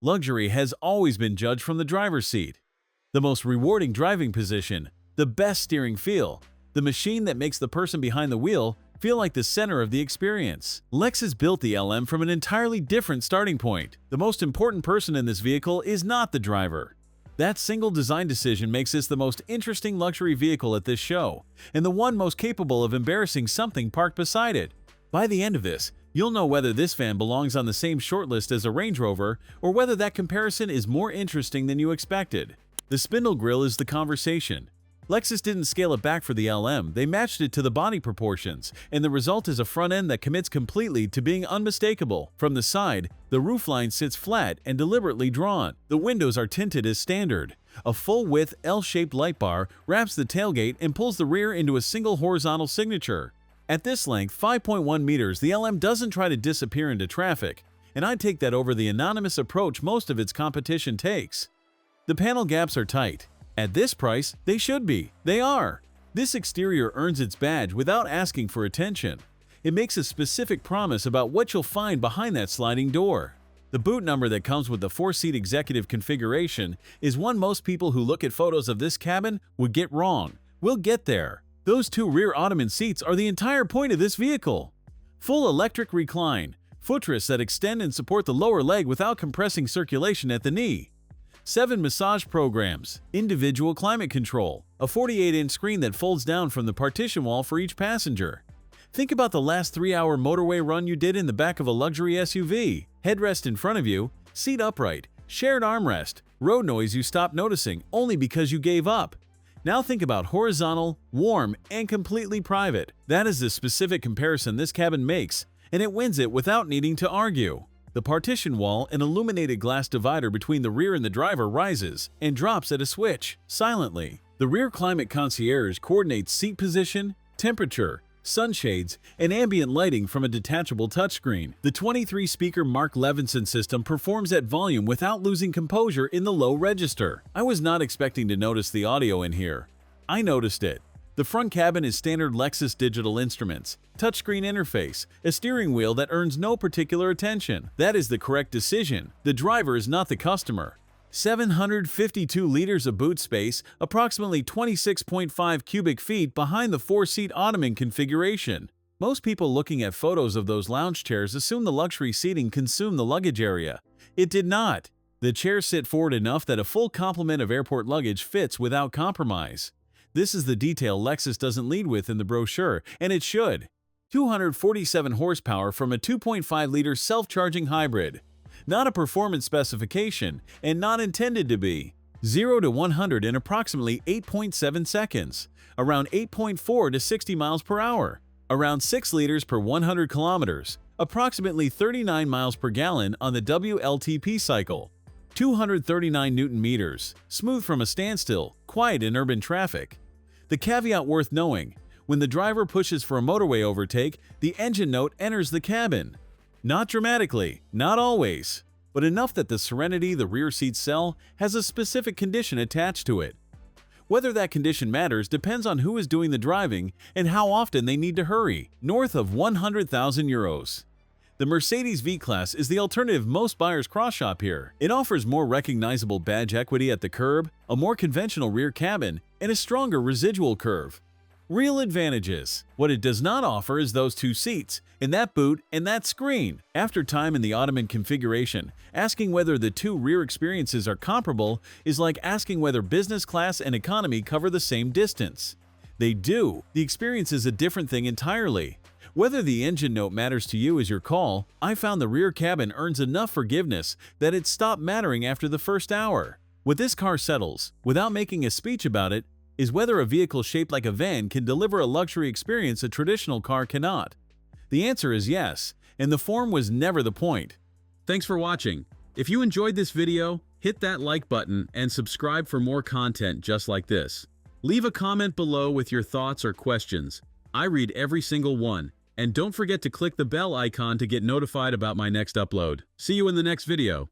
Luxury has always been judged from the driver's seat. The most rewarding driving position, the best steering feel, the machine that makes the person behind the wheel feel like the center of the experience. Lexus built the LM from an entirely different starting point. The most important person in this vehicle is not the driver. That single design decision makes this the most interesting luxury vehicle at this show, and the one most capable of embarrassing something parked beside it. By the end of this, you'll know whether this van belongs on the same shortlist as a Range Rover or whether that comparison is more interesting than you expected. The spindle grille is the conversation. Lexus didn't scale it back for the LM, they matched it to the body proportions, and the result is a front end that commits completely to being unmistakable. From the side, the roofline sits flat and deliberately drawn. The windows are tinted as standard. A full-width L-shaped light bar wraps the tailgate and pulls the rear into a single horizontal signature. At this length, 5.1 meters, the LM doesn't try to disappear into traffic, and I'd take that over the anonymous approach most of its competition takes. The panel gaps are tight. At this price, they should be. They are. This exterior earns its badge without asking for attention. It makes a specific promise about what you'll find behind that sliding door. The boot number that comes with the 4-seat executive configuration is one most people who look at photos of this cabin would get wrong. We'll get there. Those two rear Ottoman seats are the entire point of this vehicle. Full electric recline, footrests that extend and support the lower leg without compressing circulation at the knee. 7 massage programs, individual climate control, a 48-inch screen that folds down from the partition wall for each passenger. Think about the last 3-hour motorway run you did in the back of a luxury SUV. Headrest in front of you, seat upright, shared armrest, road noise you stopped noticing only because you gave up. Now think about horizontal, warm, and completely private. That is the specific comparison this cabin makes, and it wins it without needing to argue. The partition wall, an illuminated glass divider between the rear and the driver, rises and drops at a switch, silently. The rear Climate Concierge coordinates seat position, temperature, sunshades, and ambient lighting from a detachable touchscreen. The 23-speaker Mark Levinson system performs at volume without losing composure in the low register. I was not expecting to notice the audio in here. I noticed it. The front cabin is standard Lexus digital instruments, touchscreen interface, a steering wheel that earns no particular attention. That is the correct decision. The driver is not the customer. 752 liters of boot space, approximately 26.5 cubic feet behind the 4-seat Ottoman configuration. Most people looking at photos of those lounge chairs assume the luxury seating consumed the luggage area. It did not. The chairs sit forward enough that a full complement of airport luggage fits without compromise. This is the detail Lexus doesn't lead with in the brochure, and it should. 247 horsepower from a 2.5-liter self-charging hybrid. Not a performance specification, and not intended to be. 0 to 100 in approximately 8.7 seconds. Around 8.4 to 60 miles per hour. Around 6 liters per 100 kilometers. Approximately 39 miles per gallon on the WLTP cycle. 239 Newton meters. Smooth from a standstill. Quiet in urban traffic. The caveat worth knowing, when the driver pushes for a motorway overtake, the engine note enters the cabin. Not dramatically, not always, but enough that the serenity the rear seats sell has a specific condition attached to it. Whether that condition matters depends on who is doing the driving and how often they need to hurry. North of 100,000 euros. The Mercedes V-Class is the alternative most buyers cross-shop here. It offers more recognizable badge equity at the curb, a more conventional rear cabin, and a stronger residual curve. Real advantages. What it does not offer is those two seats, and that boot, and that screen. After time in the Ottoman configuration, asking whether the two rear experiences are comparable is like asking whether business class and economy cover the same distance. They do. The experience is a different thing entirely. Whether the engine note matters to you is your call. I found the rear cabin earns enough forgiveness that it stopped mattering after the first hour. What this car settles, without making a speech about it, is whether a vehicle shaped like a van can deliver a luxury experience a traditional car cannot. The answer is yes, and the form was never the point. Thanks for watching. If you enjoyed this video, hit that like button and subscribe for more content just like this. Leave a comment below with your thoughts or questions. I read every single one. And don't forget to click the bell icon to get notified about my next upload. See you in the next video.